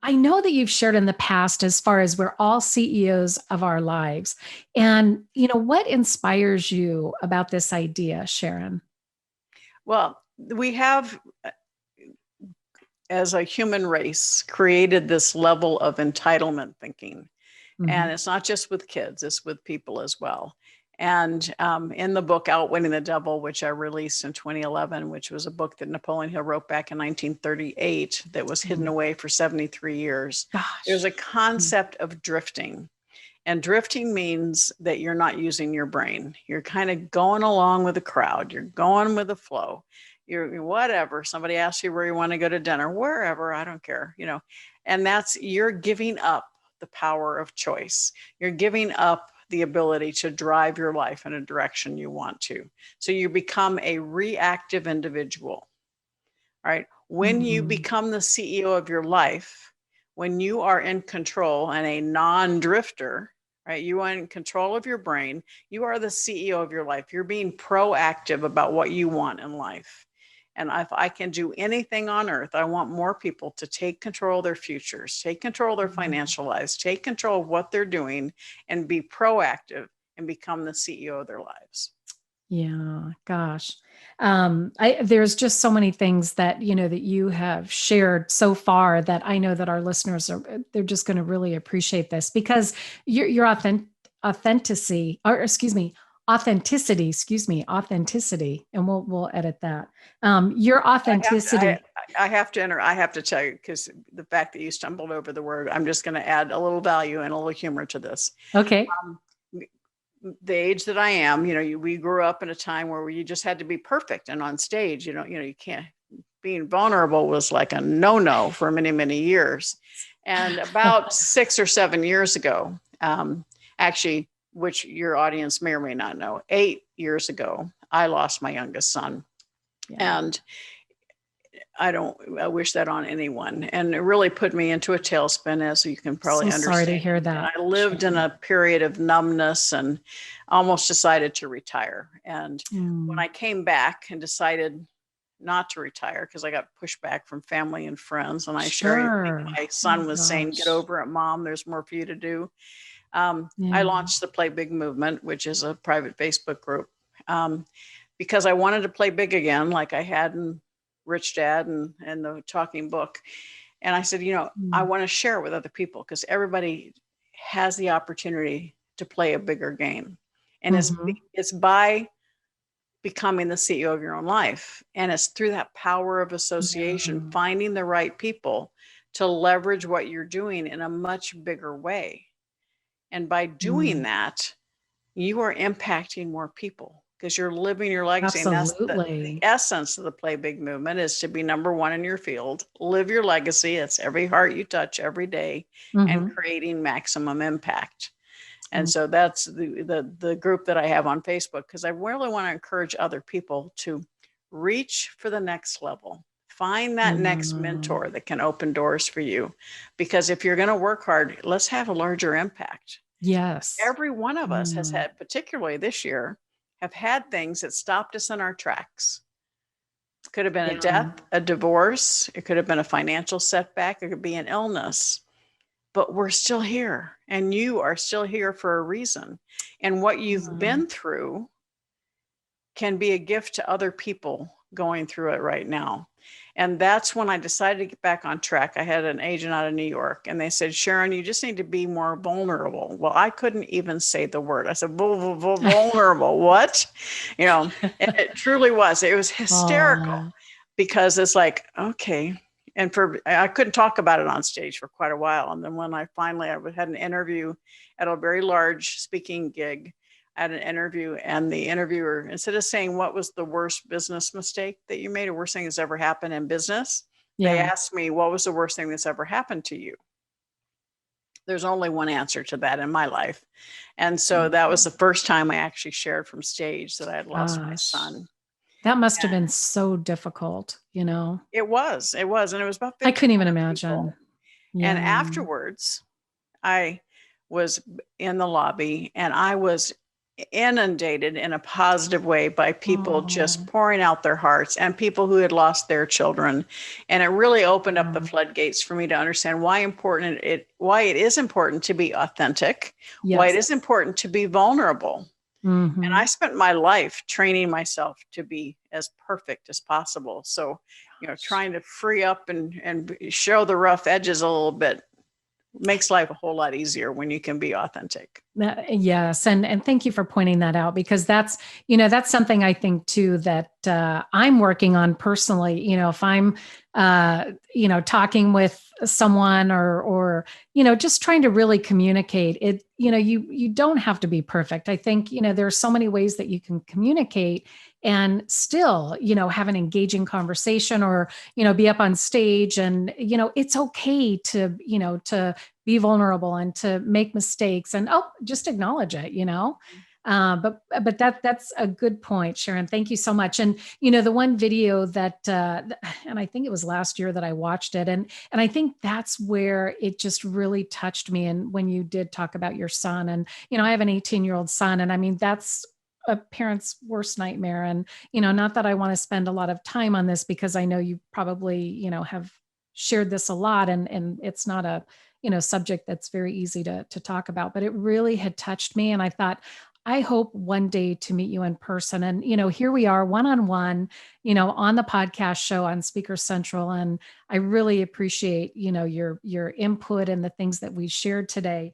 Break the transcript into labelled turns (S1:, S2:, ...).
S1: I know that you've shared in the past as far as we're all CEOs of our lives. And, what inspires you about this idea, Sharon?
S2: Well, we have, as a human race, created this level of entitlement thinking. And
S1: Mhm.
S2: it's not just with kids, it's with people as well. And in the book Outwitting the Devil, which I released in 2011, which was a book that Napoleon Hill wrote back in 1938 that was hidden
S1: Mm.
S2: away for 73 years, there's
S1: Gosh.
S2: a concept of drifting. And drifting means that you're not using your brain. You're kind of going along with the crowd. You're going with the flow. You're whatever. Somebody asks you where you want to go to dinner, wherever, I don't care, and you're giving up the power of choice. You're giving up the ability to drive your life in a direction you want to. So you become a reactive individual. All right. When you
S1: Mm.
S2: become the CEO of your life, when you are in control and a non-drifter, right? You are in control of your brain. You are the CEO of your life. You're being proactive about what you want in life. And if I can do anything on earth, I want more people to take control of their futures, take control of their financial lives, take control of what they're doing, and be proactive and become the CEO of their lives.
S1: Yeah, gosh. There's just so many things that, that you have shared so far that I know that our listeners they're just going to really appreciate this because your authenticity, or authenticity, and we'll edit that. Your authenticity.
S2: I have to tell you, because the fact that you stumbled over the word, I'm just going to add a little value and a little humor to this.
S1: Okay.
S2: The age that I am, we grew up in a time where you just had to be perfect, and on stage, you can't. Being vulnerable was like a no-no for many, many years. And about 6 or 7 years ago, actually, which your audience may or may not know, 8 years ago, I lost my youngest son.
S1: Yeah.
S2: And I wish that on anyone. And it really put me into a tailspin, as you can probably
S1: So sorry to
S2: understand.
S1: hear
S2: And
S1: that.
S2: I lived in a period of numbness and almost decided to retire. And when
S1: Mm.
S2: I came back and decided not to retire, because I got pushback from family and friends, and I think
S1: Sure.
S2: my
S1: Oh
S2: son was saying, "Get
S1: gosh.
S2: over it, Mom. There's more for you to do." I
S1: Yeah.
S2: launched the Play Big movement, which is a private Facebook group, because I wanted to play big again, like I had in Rich Dad and the Talking Book. And I said, I
S1: Mm.
S2: want to share it with other people, because everybody has the opportunity to play a bigger game. And
S1: Mhm.
S2: it's by becoming the CEO of your own life. And it's through that power of association,
S1: Yeah.
S2: finding the right people to leverage what you're doing in a much bigger way. And by doing
S1: Mm.
S2: that, you are impacting more people, because you're living your legacy. And that's the
S1: Absolutely.
S2: essence of the Play Big movement, is to be number one in your field, live your legacy. It's every heart you touch every day, and
S1: Mhm.
S2: creating maximum impact. And so that's the group that I have on Facebook, because I really want to encourage other people to reach for the next level. Find that next
S1: Yeah.
S2: mentor that can open doors for you. Because if you're going to work hard, let's have a larger impact.
S1: Yes.
S2: Every one of us has
S1: Mm.
S2: had, particularly this year, have had things that stopped us in our tracks. It could have been a
S1: Yeah.
S2: death, a divorce, it could have been a financial setback, it could be an illness, but we're still here, and you are still here for a reason. And what you've
S1: Mm.
S2: been through can be a gift to other people going through it right now. And that's when I decided to get back on track. I had an agent out of New York, and they said, "Sharon, you just need to be more vulnerable." Well, I couldn't even say the word. I said, vulnerable, what? And it truly was. It was hysterical,
S1: Oh.
S2: because it's like, okay. And I couldn't talk about it on stage for quite a while. And then when I had an interview at a very large speaking gig, at an interview, and the interviewer, instead of saying what was the worst business mistake that you made, or worst thing that's ever happened in business, they
S1: Yeah.
S2: asked me, what was the worst thing that's ever happened to you? There's only one answer to that in my life. And so that was the first time I actually shared from stage that I had lost my
S1: Gosh.
S2: son.
S1: That must have
S2: And
S1: been so difficult.
S2: it was about
S1: I couldn't
S2: 1,500
S1: even imagine.
S2: people. And
S1: Yeah.
S2: afterwards, I was in the lobby, and I was inundated in a positive way by people just
S1: Oh,
S2: pouring out their hearts and people who had lost their children. And it really opened up the
S1: wow.
S2: floodgates for me to understand why it is important to be authentic, why it
S1: Yes.
S2: is important to be vulnerable. And
S1: Hmm.
S2: I spent my life training myself to be as perfect as possible. So, trying to free up and show the rough edges a little bit makes life a whole lot easier when you can be authentic.
S1: Yes, and thank you for pointing that out, because that's something I think too that I'm working on personally. If I'm talking with someone, or just trying to really communicate it. You don't have to be perfect. I think there are so many ways that you can communicate and still have an engaging conversation, or be up on stage, and it's okay to be vulnerable and to make mistakes, and just acknowledge it. But that's a good point, Sharon. Thank you so much. And the one video that and I think it was last year that I watched it, and I think that's where it just really touched me. And when you did talk about your son, and I have an 18-year-old son, and I mean that's a parent's worst nightmare. And not that I want to spend a lot of time on this, because I know you probably have shared this a lot, and it's not a subject that's very easy to talk about, but it really had touched me. And I thought, I hope one day to meet you in person. And here we are, one on one, on the podcast show on Speaker Central. And I really appreciate your input and the things that we shared today.